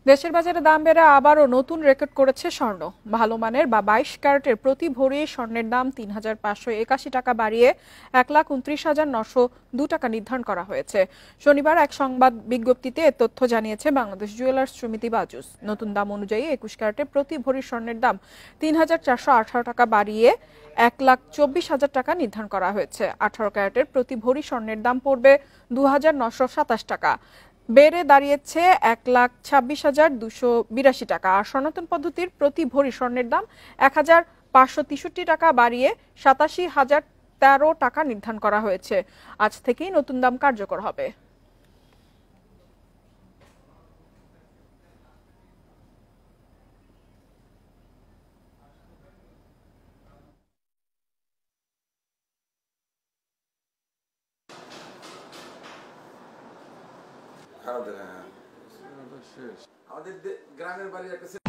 দেশের বাজারে দাম বেড়ে আবারও নতুন রেকর্ড করেছে স্বর্ণ। ভালো মানের বা 22 ক্যারেটের প্রতি ভরি স্বর্ণের দাম ৩,৫৮১ টাকা বাড়িয়ে ১,২৯,৯০২ টাকা নির্ধারণ করা হয়েছে। শনিবার এক সংবাদ বিজ্ঞপ্তিতে এ তথ্য জানিয়েছে বাংলাদেশ জুয়েলার্স সমিতি বাজুস। নতুন দাম অনুযায়ী ২১ ক্যারেটের প্রতি ভরি স্বর্ণের দাম ৩,৪১৮ টাকা বাড়িয়ে ১,২৪,০০০ টাকা নির্ধারণ করা হয়েছে। ১৮ ক্যারেটের প্রতি ভরি স্বর্ণের দাম পড়বে ২,৯২৭ টাকা, বেড়ে দাঁড়িয়েছে ১,২৬,২৮২ টাকা। আর সনাতন পদ্ধতির প্রতি ভরি স্বর্ণের দাম ১,৫৬৩ টাকা বাড়িয়ে ৮৭,০১৩ টাকা নির্ধারণ করা হয়েছে। আজ থেকেই নতুন দাম কার্যকর হবে। আমাদের গ্রামের বাড়ির একটা